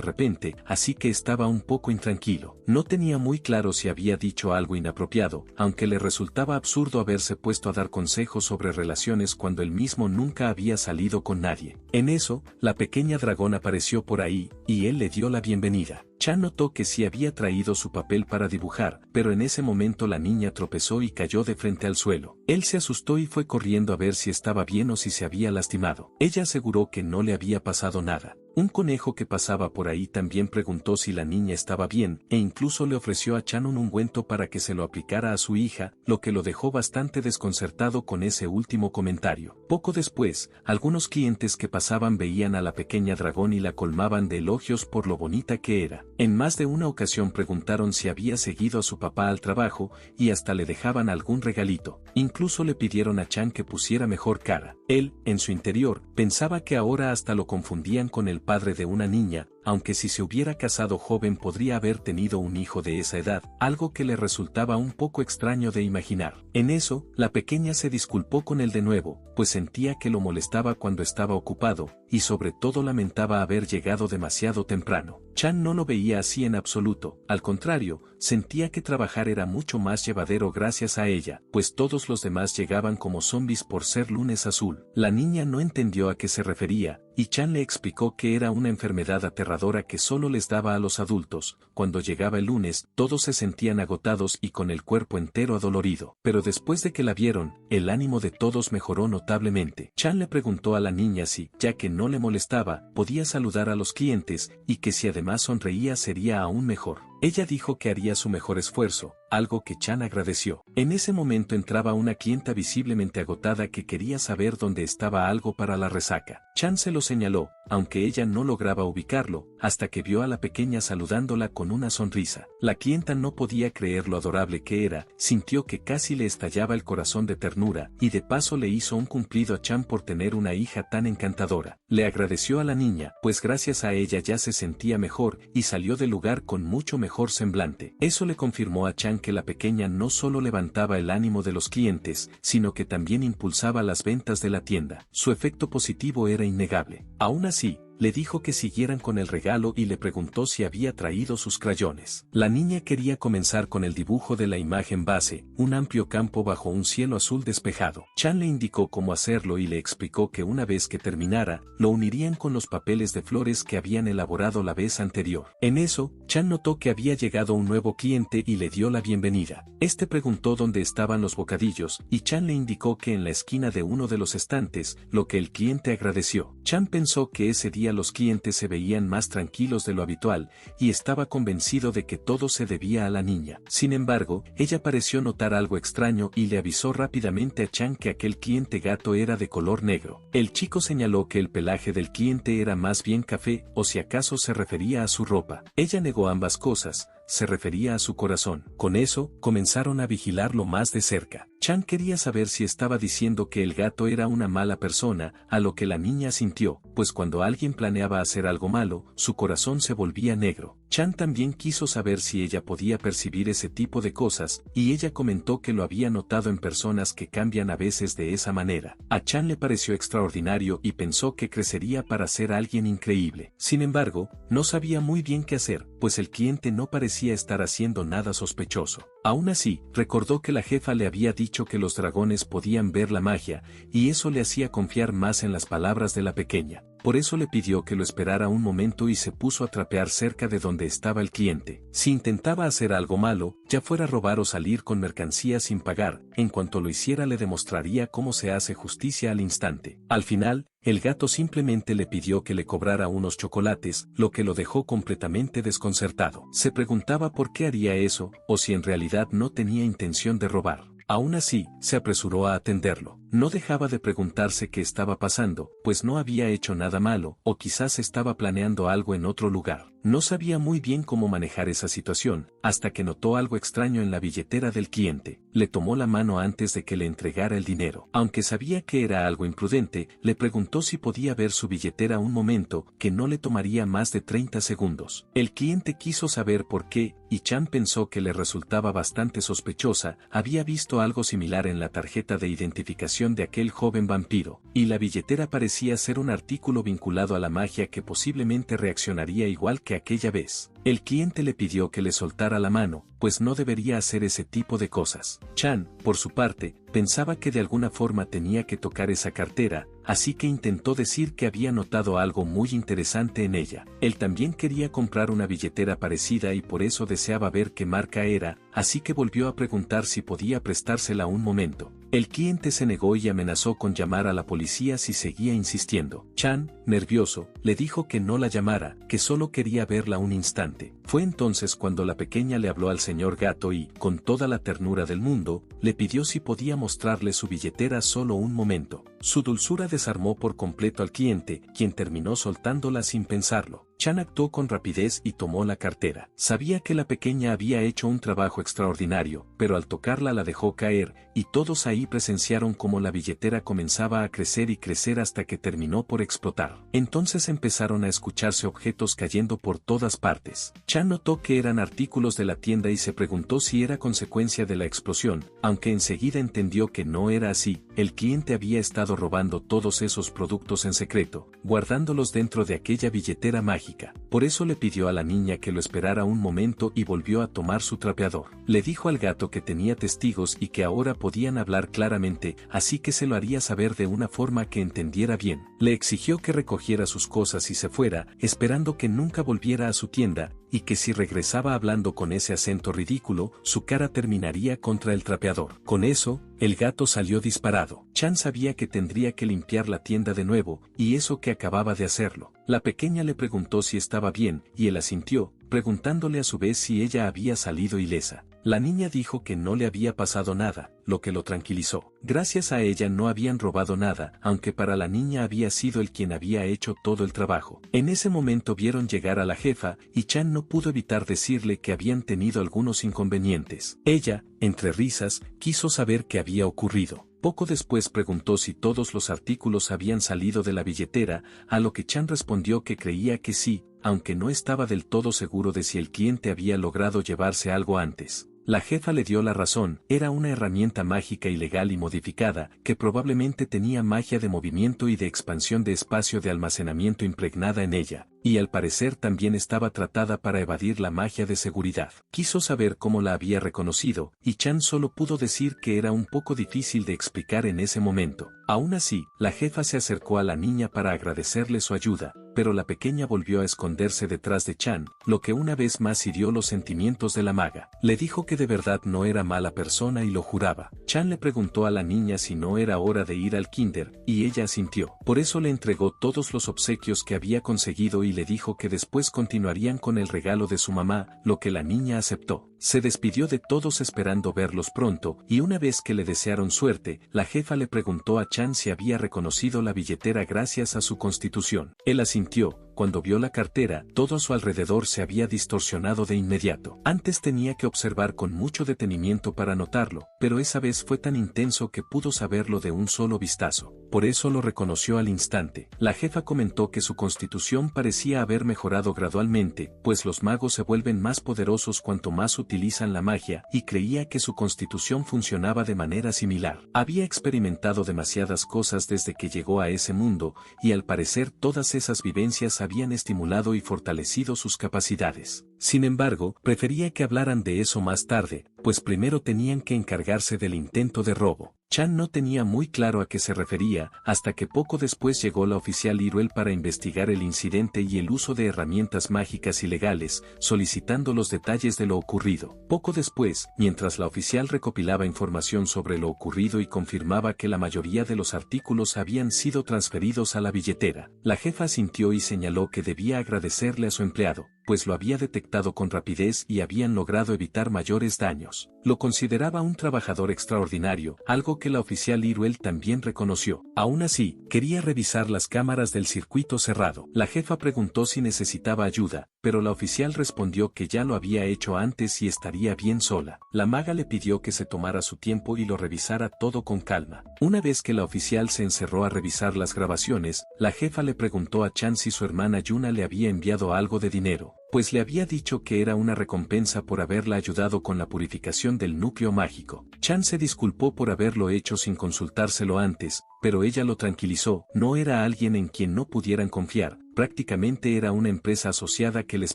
repente, así que estaba un poco intranquilo. No tenía muy claro si había dicho algo inapropiado, aunque le resultaba absurdo haberse puesto a dar consejos sobre relaciones cuando él mismo nunca había salido con nadie. En eso, la pequeña dragón apareció por ahí, y él le dio la bienvenida. Chan notó que sí había traído su papel para dibujar, pero en ese momento la niña tropezó y cayó de frente al suelo. Él se asustó y fue corriendo a ver si estaba bien o si se había lastimado. Ella aseguró que no le había pasado nada. Un conejo que pasaba por ahí también preguntó si la niña estaba bien, e incluso le ofreció a Chan un ungüento para que se lo aplicara a su hija, lo que lo dejó bastante desconcertado con ese último comentario. Poco después, algunos clientes que pasaban veían a la pequeña dragón y la colmaban de elogios por lo bonita que era. En más de una ocasión preguntaron si había seguido a su papá al trabajo, y hasta le dejaban algún regalito. Incluso le pidieron a Chan que pusiera mejor cara. Él, en su interior, pensaba que ahora hasta lo confundían con el padre de una niña, aunque si se hubiera casado joven podría haber tenido un hijo de esa edad, algo que le resultaba un poco extraño de imaginar. En eso, la pequeña se disculpó con él de nuevo, pues sentía que lo molestaba cuando estaba ocupado, y sobre todo lamentaba haber llegado demasiado temprano. Chan no lo veía así en absoluto, al contrario, sentía que trabajar era mucho más llevadero gracias a ella, pues todos los demás llegaban como zombies por ser lunes azul. La niña no entendió a qué se refería, y Chan le explicó que era una enfermedad aterradora que solo les daba a los adultos. Cuando llegaba el lunes, todos se sentían agotados y con el cuerpo entero adolorido. Pero después de que la vieron, el ánimo de todos mejoró notablemente. Chan le preguntó a la niña si, ya que no le molestaba, podía saludar a los clientes, y que si además sonreía sería aún mejor. Ella dijo que haría su mejor esfuerzo, algo que Chan agradeció. En ese momento entraba una clienta visiblemente agotada que quería saber dónde estaba algo para la resaca. Chan se lo señaló, aunque ella no lograba ubicarlo, hasta que vio a la pequeña saludándola con una sonrisa. La clienta no podía creer lo adorable que era, sintió que casi le estallaba el corazón de ternura, y de paso le hizo un cumplido a Chan por tener una hija tan encantadora. Le agradeció a la niña, pues gracias a ella ya se sentía mejor, y salió del lugar con mucho mejor semblante. Eso le confirmó a Chan que la pequeña no solo levantaba el ánimo de los clientes, sino que también impulsaba las ventas de la tienda. Su efecto positivo era innegable. Aún así, le dijo que siguieran con el regalo y le preguntó si había traído sus crayones. La niña quería comenzar con el dibujo de la imagen base, un amplio campo bajo un cielo azul despejado. Chan le indicó cómo hacerlo y le explicó que una vez que terminara, lo unirían con los papeles de flores que habían elaborado la vez anterior. En eso, Chan notó que había llegado un nuevo cliente y le dio la bienvenida. Este preguntó dónde estaban los bocadillos, y Chan le indicó que en la esquina de uno de los estantes, lo que el cliente agradeció. Chan pensó que ese día los clientes se veían más tranquilos de lo habitual, y estaba convencido de que todo se debía a la niña. Sin embargo, ella pareció notar algo extraño y le avisó rápidamente a Chan que aquel cliente gato era de color negro. El chico señaló que el pelaje del cliente era más bien café, o si acaso se refería a su ropa. Ella negó ambas cosas, se refería a su corazón. Con eso, comenzaron a vigilarlo más de cerca. Chan quería saber si estaba diciendo que el gato era una mala persona, a lo que la niña sintió, pues cuando alguien planeaba hacer algo malo, su corazón se volvía negro. Chan también quiso saber si ella podía percibir ese tipo de cosas, y ella comentó que lo había notado en personas que cambian a veces de esa manera. A Chan le pareció extraordinario y pensó que crecería para ser alguien increíble. Sin embargo, no sabía muy bien qué hacer, pues el cliente no parecía parecía estar haciendo nada sospechoso. Aún así, recordó que la jefa le había dicho que los dragones podían ver la magia, y eso le hacía confiar más en las palabras de la pequeña. Por eso le pidió que lo esperara un momento y se puso a trapear cerca de donde estaba el cliente. Si intentaba hacer algo malo, ya fuera robar o salir con mercancía sin pagar, en cuanto lo hiciera le demostraría cómo se hace justicia al instante. Al final, el gato simplemente le pidió que le cobrara unos chocolates, lo que lo dejó completamente desconcertado. Se preguntaba por qué haría eso, o si en realidad no tenía intención de robar. Aún así, se apresuró a atenderlo. No dejaba de preguntarse qué estaba pasando, pues no había hecho nada malo, o quizás estaba planeando algo en otro lugar. No sabía muy bien cómo manejar esa situación, hasta que notó algo extraño en la billetera del cliente. Le tomó la mano antes de que le entregara el dinero. Aunque sabía que era algo imprudente, le preguntó si podía ver su billetera un momento, que no le tomaría más de 30 segundos. El cliente quiso saber por qué, y Chan pensó que le resultaba bastante sospechosa. Había visto algo similar en la tarjeta de identificación de aquel joven vampiro, y la billetera parecía ser un artículo vinculado a la magia que posiblemente reaccionaría igual que aquella vez. El cliente le pidió que le soltara la mano, pues no debería hacer ese tipo de cosas. Chan, por su parte, pensaba que de alguna forma tenía que tocar esa cartera, así que intentó decir que había notado algo muy interesante en ella. Él también quería comprar una billetera parecida y por eso deseaba ver qué marca era, así que volvió a preguntar si podía prestársela un momento. El cliente se negó y amenazó con llamar a la policía si seguía insistiendo. Chan, nervioso, le dijo que no la llamara, que solo quería verla un instante. Fue entonces cuando la pequeña le habló al señor gato y, con toda la ternura del mundo, le pidió si podía mostrarle su billetera solo un momento. Su dulzura desarmó por completo al cliente, quien terminó soltándola sin pensarlo. Chan actuó con rapidez y tomó la cartera. Sabía que la pequeña había hecho un trabajo extraordinario, pero al tocarla la dejó caer, y todos ahí presenciaron cómo la billetera comenzaba a crecer y crecer hasta que terminó por explotar. Entonces empezaron a escucharse objetos cayendo por todas partes. Chan notó que eran artículos de la tienda y se preguntó si era consecuencia de la explosión, aunque enseguida entendió que no era así. El cliente había estado robando todos esos productos en secreto, guardándolos dentro de aquella billetera mágica. Por eso le pidió a la niña que lo esperara un momento y volvió a tomar su trapeador. Le dijo al gato que tenía testigos y que ahora podían hablar claramente, así que se lo haría saber de una forma que entendiera bien. Le exigió que recogiera sus cosas y se fuera, esperando que nunca volviera a su tienda, y que si regresaba hablando con ese acento ridículo, su cara terminaría contra el trapeador. Con eso, el gato salió disparado. Chan sabía que tendría que limpiar la tienda de nuevo, y eso que acababa de hacerlo. La pequeña le preguntó si estaba bien, y él asintió, preguntándole a su vez si ella había salido ilesa. La niña dijo que no le había pasado nada, lo que lo tranquilizó. Gracias a ella no habían robado nada, aunque para la niña había sido él quien había hecho todo el trabajo. En ese momento vieron llegar a la jefa, y Chan no pudo evitar decirle que habían tenido algunos inconvenientes. Ella, entre risas, quiso saber qué había ocurrido. Poco después preguntó si todos los artículos habían salido de la billetera, a lo que Chan respondió que creía que sí, aunque no estaba del todo seguro de si el cliente había logrado llevarse algo antes. La jefa le dio la razón, era una herramienta mágica ilegal y modificada, que probablemente tenía magia de movimiento y de expansión de espacio de almacenamiento impregnada en ella, y al parecer también estaba tratada para evadir la magia de seguridad. Quiso saber cómo la había reconocido, y Chan solo pudo decir que era un poco difícil de explicar en ese momento. Aún así, la jefa se acercó a la niña para agradecerle su ayuda, pero la pequeña volvió a esconderse detrás de Chan, lo que una vez más hirió los sentimientos de la maga. Le dijo que de verdad no era mala persona y lo juraba. Chan le preguntó a la niña si no era hora de ir al kinder, y ella asintió. Por eso le entregó todos los obsequios que había conseguido y le dijo que después continuarían con el regalo de su mamá, lo que la niña aceptó. Se despidió de todos esperando verlos pronto, y una vez que le desearon suerte, la jefa le preguntó a Chan si había reconocido la billetera gracias a su constitución. Él asintió. Cuando vio la cartera, todo a su alrededor se había distorsionado de inmediato. Antes tenía que observar con mucho detenimiento para notarlo, pero esa vez fue tan intenso que pudo saberlo de un solo vistazo. Por eso lo reconoció al instante. La jefa comentó que su constitución parecía haber mejorado gradualmente, pues los magos se vuelven más poderosos cuanto más utilizan la magia, y creía que su constitución funcionaba de manera similar. Había experimentado demasiadas cosas desde que llegó a ese mundo, y al parecer todas esas vivencias habían estimulado y fortalecido sus capacidades. Sin embargo, prefería que hablaran de eso más tarde, pues primero tenían que encargarse del intento de robo. Chan no tenía muy claro a qué se refería, hasta que poco después llegó la oficial Iruel para investigar el incidente y el uso de herramientas mágicas ilegales, solicitando los detalles de lo ocurrido. Poco después, mientras la oficial recopilaba información sobre lo ocurrido y confirmaba que la mayoría de los artículos habían sido transferidos a la billetera, la jefa asintió y señaló que debía agradecerle a su empleado, pues lo había detectado con rapidez y habían logrado evitar mayores daños. Lo consideraba un trabajador extraordinario, algo que la oficial Iruel también reconoció. Aún así, quería revisar las cámaras del circuito cerrado. La jefa preguntó si necesitaba ayuda, pero la oficial respondió que ya lo había hecho antes y estaría bien sola. La maga le pidió que se tomara su tiempo y lo revisara todo con calma. Una vez que la oficial se encerró a revisar las grabaciones, la jefa le preguntó a Chan si su hermana Yuna le había enviado algo de dinero, pues le había dicho que era una recompensa por haberla ayudado con la purificación del núcleo mágico. Chan se disculpó por haberlo hecho sin consultárselo antes, pero ella lo tranquilizó. No era alguien en quien no pudieran confiar, prácticamente era una empresa asociada que les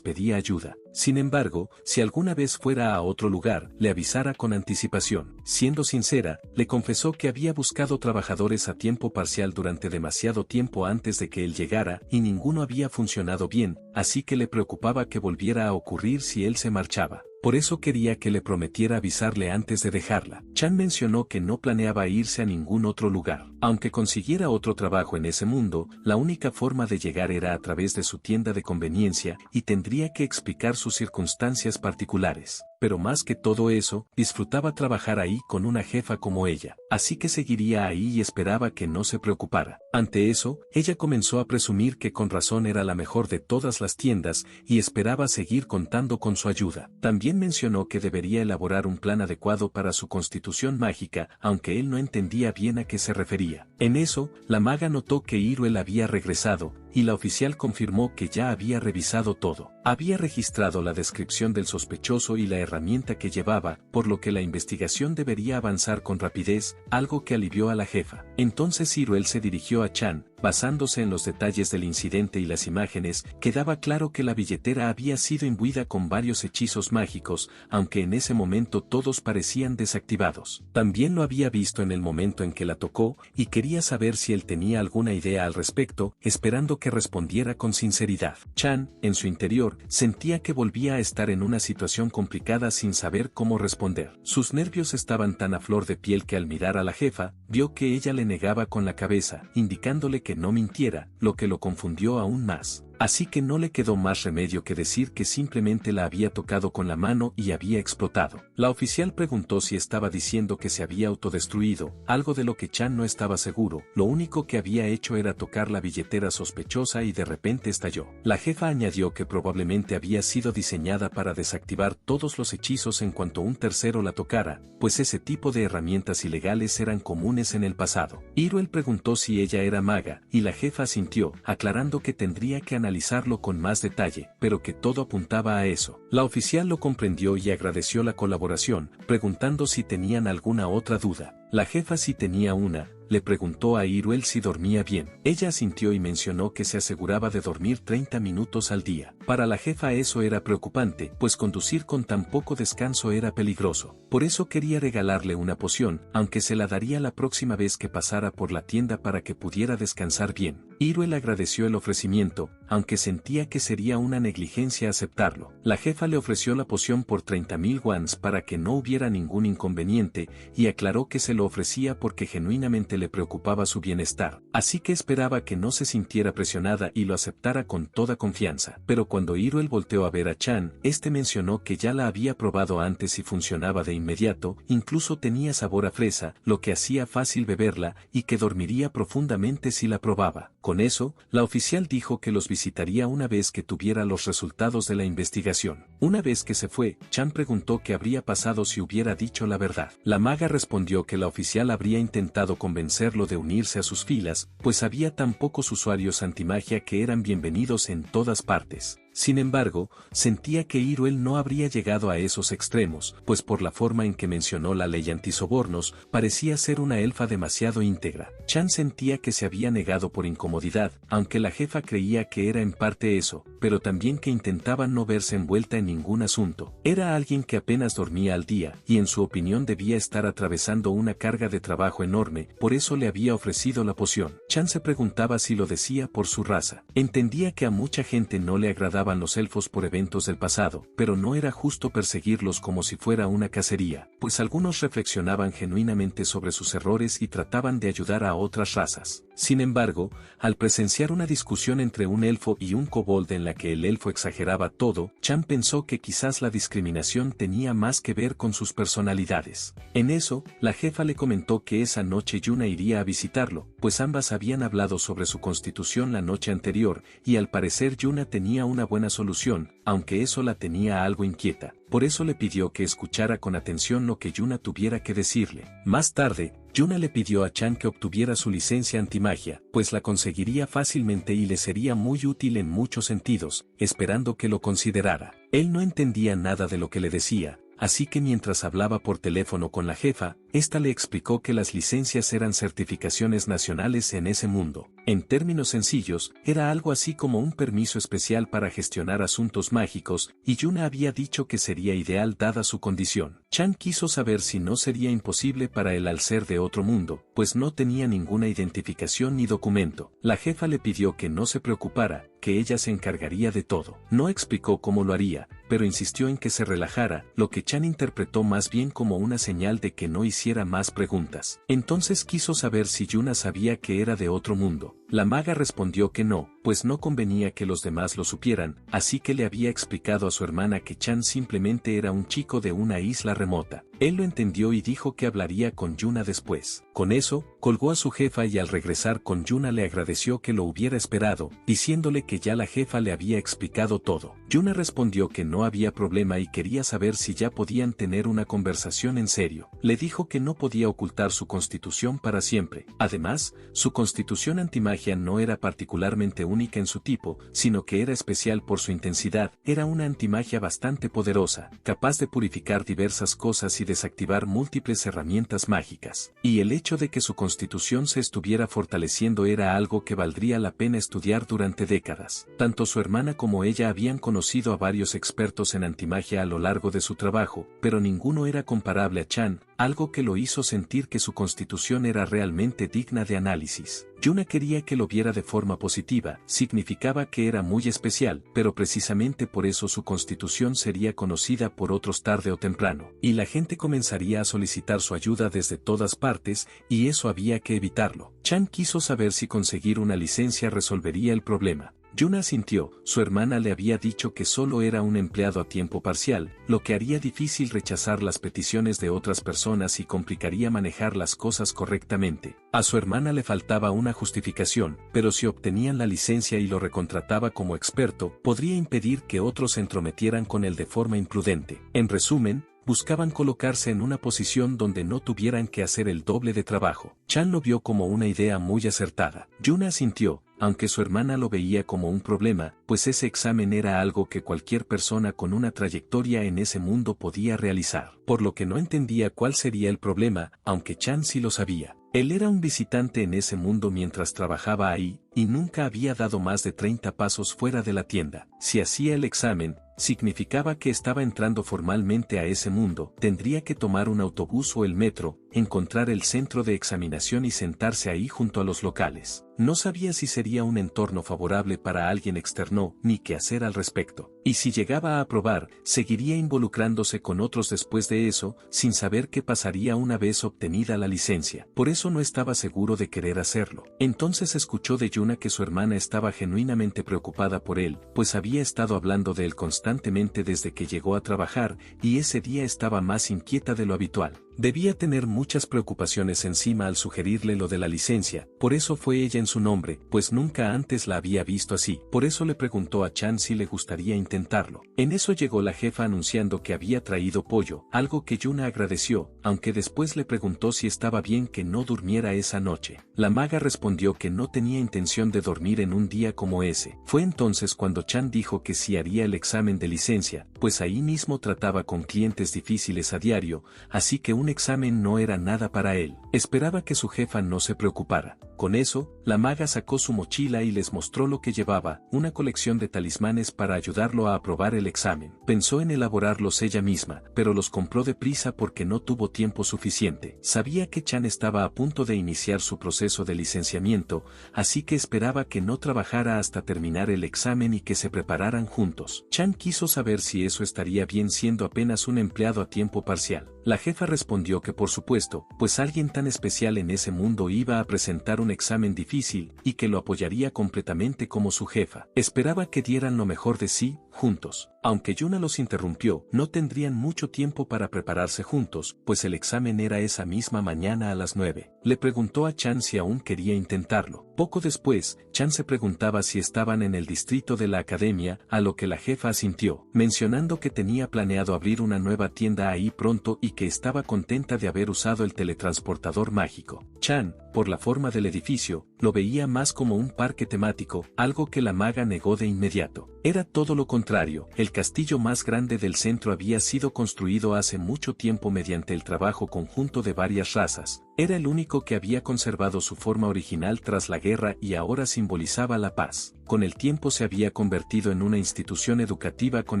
pedía ayuda. Sin embargo, si alguna vez fuera a otro lugar, le avisara con anticipación. Siendo sincera, le confesó que había buscado trabajadores a tiempo parcial durante demasiado tiempo antes de que él llegara, y ninguno había funcionado bien, así que le preocupaba que volviera a ocurrir si él se marchaba. Por eso quería que le prometiera avisarle antes de dejarla. Chan mencionó que no planeaba irse a ningún otro lugar. Aunque consiguiera otro trabajo en ese mundo, la única forma de llegar era a través de su tienda de conveniencia y tendría que explicar sus circunstancias particulares. Pero más que todo eso, disfrutaba trabajar ahí con una jefa como ella, así que seguiría ahí y esperaba que no se preocupara. Ante eso, ella comenzó a presumir que con razón era la mejor de todas las tiendas y esperaba seguir contando con su ayuda. También mencionó que debería elaborar un plan adecuado para su constitución mágica, aunque él no entendía bien a qué se refería. En eso, la maga notó que Iruel había regresado, y la oficial confirmó que ya había revisado todo. Había registrado la descripción del sospechoso y la herramienta que llevaba, por lo que la investigación debería avanzar con rapidez, algo que alivió a la jefa. Entonces Iruel se dirigió a Chan. Basándose en los detalles del incidente y las imágenes, quedaba claro que la billetera había sido imbuida con varios hechizos mágicos, aunque en ese momento todos parecían desactivados. También lo había visto en el momento en que la tocó, y quería saber si él tenía alguna idea al respecto, esperando que respondiera con sinceridad. Chan, en su interior, sentía que volvía a estar en una situación complicada sin saber cómo responder. Sus nervios estaban tan a flor de piel que al mirar a la jefa, vio que ella le negaba con la cabeza, indicándole que no mintiera, lo que lo confundió aún más. Así que no le quedó más remedio que decir que simplemente la había tocado con la mano y había explotado. La oficial preguntó si estaba diciendo que se había autodestruido, algo de lo que Chan no estaba seguro. Lo único que había hecho era tocar la billetera sospechosa y de repente estalló. La jefa añadió que probablemente había sido diseñada para desactivar todos los hechizos en cuanto un tercero la tocara, pues ese tipo de herramientas ilegales eran comunes en el pasado. Iruel preguntó si ella era maga, y la jefa asintió, aclarando que tendría que analizarlo con más detalle, pero que todo apuntaba a eso. La oficial lo comprendió y agradeció la colaboración, preguntando si tenían alguna otra duda. La jefa sí tenía una. Le preguntó a Iruel si dormía bien. Ella asintió y mencionó que se aseguraba de dormir 30 minutos al día. Para la jefa eso era preocupante, pues conducir con tan poco descanso era peligroso. Por eso quería regalarle una poción, aunque se la daría la próxima vez que pasara por la tienda para que pudiera descansar bien. Iruel agradeció el ofrecimiento, aunque sentía que sería una negligencia aceptarlo. La jefa le ofreció la poción por 30.000 wons para que no hubiera ningún inconveniente, y aclaró que se lo ofrecía porque genuinamente le preocupaba su bienestar, así que esperaba que no se sintiera presionada y lo aceptara con toda confianza. Pero cuando Iruel volteó a ver a Chan, este mencionó que ya la había probado antes y funcionaba de inmediato, incluso tenía sabor a fresa, lo que hacía fácil beberla, y que dormiría profundamente si la probaba. Con eso, la oficial dijo que los visitaría una vez que tuviera los resultados de la investigación. Una vez que se fue, Chan preguntó qué habría pasado si hubiera dicho la verdad. La maga respondió que la oficial habría intentado convencerlo de unirse a sus filas, pues había tan pocos usuarios antimagia que eran bienvenidos en todas partes. Sin embargo, sentía que Iruel no habría llegado a esos extremos, pues por la forma en que mencionó la ley antisobornos, parecía ser una elfa demasiado íntegra. Chan sentía que se había negado por incomodidad, aunque la jefa creía que era en parte eso, pero también que intentaba no verse envuelta en ningún asunto. Era alguien que apenas dormía al día, y en su opinión debía estar atravesando una carga de trabajo enorme, por eso le había ofrecido la poción. Chan se preguntaba si lo decía por su raza. Entendía que a mucha gente no le agradaban los elfos por eventos del pasado, pero no era justo perseguirlos como si fuera una cacería, pues algunos reflexionaban genuinamente sobre sus errores y trataban de ayudar a otras razas. Sin embargo, al presenciar una discusión entre un elfo y un kobold en la que el elfo exageraba todo, Chan pensó que quizás la discriminación tenía más que ver con sus personalidades. En eso, la jefa le comentó que esa noche Yuna iría a visitarlo, pues ambas habían hablado sobre su constitución la noche anterior, y al parecer Yuna tenía una buena solución, aunque eso la tenía algo inquieta. Por eso le pidió que escuchara con atención lo que Yuna tuviera que decirle. Más tarde, Yuna le pidió a Chan que obtuviera su licencia antimagia, pues la conseguiría fácilmente y le sería muy útil en muchos sentidos, esperando que lo considerara. Él no entendía nada de lo que le decía, así que mientras hablaba por teléfono con la jefa, ésta le explicó que las licencias eran certificaciones nacionales en ese mundo. En términos sencillos, era algo así como un permiso especial para gestionar asuntos mágicos, y Yuna había dicho que sería ideal dada su condición. Chan quiso saber si no sería imposible para él al ser de otro mundo, pues no tenía ninguna identificación ni documento. La jefa le pidió que no se preocupara, que ella se encargaría de todo. No explicó cómo lo haría, pero insistió en que se relajara, lo que Chan interpretó más bien como una señal de que no hiciera más preguntas. Entonces quiso saber si Yuna sabía que era de otro mundo. La maga respondió que no, pues no convenía que los demás lo supieran, así que le había explicado a su hermana que Chan simplemente era un chico de una isla remota. Él lo entendió y dijo que hablaría con Yuna después. Con eso, colgó a su jefa y al regresar con Yuna le agradeció que lo hubiera esperado, diciéndole que ya la jefa le había explicado todo. Yuna respondió que no había problema y quería saber si ya podían tener una conversación en serio. Le dijo que no podía ocultar su constitución para siempre. Además, su constitución antimagia no era particularmente única en su tipo, sino que era especial por su intensidad. Era una antimagia bastante poderosa, capaz de purificar diversas cosas y desactivar múltiples herramientas mágicas. Y el hecho de que su constitución se estuviera fortaleciendo era algo que valdría la pena estudiar durante décadas. Tanto su hermana como ella habían conocido a varios expertos en antimagia a lo largo de su trabajo, pero ninguno era comparable a Chan, algo que lo hizo sentir que su constitución era realmente digna de análisis. Yuna quería que lo viera de forma positiva, significaba que era muy especial, pero precisamente por eso su constitución sería conocida por otros tarde o temprano, y la gente comenzaría a solicitar su ayuda desde todas partes, y eso había que evitarlo. Chan quiso saber si conseguir una licencia resolvería el problema. Yuna asintió, su hermana le había dicho que solo era un empleado a tiempo parcial, lo que haría difícil rechazar las peticiones de otras personas y complicaría manejar las cosas correctamente. A su hermana le faltaba una justificación, pero si obtenían la licencia y lo recontrataba como experto, podría impedir que otros se entrometieran con él de forma imprudente. En resumen, buscaban colocarse en una posición donde no tuvieran que hacer el doble de trabajo. Chan lo vio como una idea muy acertada. Yuna asintió, aunque su hermana lo veía como un problema, pues ese examen era algo que cualquier persona con una trayectoria en ese mundo podía realizar, por lo que no entendía cuál sería el problema, aunque Chan sí lo sabía. Él era un visitante en ese mundo mientras trabajaba ahí, y nunca había dado más de 30 pasos fuera de la tienda. Si hacía el examen, significaba que estaba entrando formalmente a ese mundo, tendría que tomar un autobús o el metro, encontrar el centro de examinación y sentarse ahí junto a los locales. No sabía si sería un entorno favorable para alguien externo, ni qué hacer al respecto. Y si llegaba a aprobar, seguiría involucrándose con otros después de eso, sin saber qué pasaría una vez obtenida la licencia. Por eso no estaba seguro de querer hacerlo. Entonces escuchó de Yuna que su hermana estaba genuinamente preocupada por él, pues había estado hablando de él constantemente desde que llegó a trabajar, y ese día estaba más inquieta de lo habitual. Debía tener muchas preocupaciones encima al sugerirle lo de la licencia, por eso fue ella en su nombre, pues nunca antes la había visto así. Por eso le preguntó a Chan si le gustaría intentarlo. En eso llegó la jefa anunciando que había traído pollo, algo que Yuna agradeció, aunque después le preguntó si estaba bien que no durmiera esa noche. La maga respondió que no tenía intención de dormir en un día como ese. Fue entonces cuando Chan dijo que sí haría el examen de licencia, pues ahí mismo trataba con clientes difíciles a diario, así que un examen no era nada para él. Esperaba que su jefa no se preocupara. Con eso, la maga sacó su mochila y les mostró lo que llevaba, una colección de talismanes para ayudarlo a aprobar el examen. Pensó en elaborarlos ella misma, pero los compró deprisa porque no tuvo tiempo suficiente. Sabía que Chan estaba a punto de iniciar su proceso de licenciamiento, así que esperaba que no trabajara hasta terminar el examen y que se prepararan juntos. Chan quiso saber si eso estaría bien siendo apenas un empleado a tiempo parcial. La jefa respondió que por supuesto, pues alguien tan especial en ese mundo iba a presentar un examen difícil y que lo apoyaría completamente como su jefa. Esperaba que dieran lo mejor de sí, juntos. Aunque Yuna los interrumpió, no tendrían mucho tiempo para prepararse juntos, pues el examen era esa misma mañana a las 9. Le preguntó a Chan si aún quería intentarlo. Poco después, Chan se preguntaba si estaban en el distrito de la academia, a lo que la jefa asintió, mencionando que tenía planeado abrir una nueva tienda ahí pronto y que estaba contenta de haber usado el teletransportador mágico. Chan, por la forma del edificio, lo veía más como un parque temático, algo que la maga negó de inmediato. Era todo lo contrario, el castillo más grande del centro había sido construido hace mucho tiempo mediante el trabajo conjunto de varias razas. Era el único que había conservado su forma original tras la guerra y ahora simbolizaba la paz. Con el tiempo se había convertido en una institución educativa con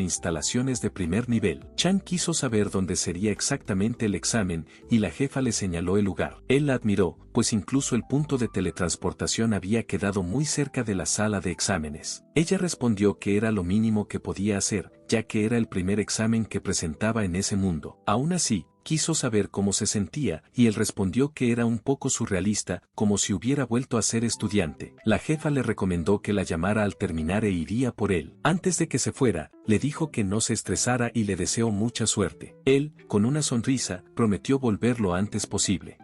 instalaciones de primer nivel. Chan quiso saber dónde sería exactamente el examen y la jefa le señaló el lugar. Él la admiró, pues incluso el punto de teletransportación había quedado muy cerca de la sala de exámenes. Ella respondió que era lo mínimo que podía hacer, ya que era el primer examen que presentaba en ese mundo. Aún así, quiso saber cómo se sentía, y él respondió que era un poco surrealista, como si hubiera vuelto a ser estudiante. La jefa le recomendó que la llamara al terminar e iría por él. Antes de que se fuera, le dijo que no se estresara y le deseó mucha suerte. Él, con una sonrisa, prometió volver lo antes posible.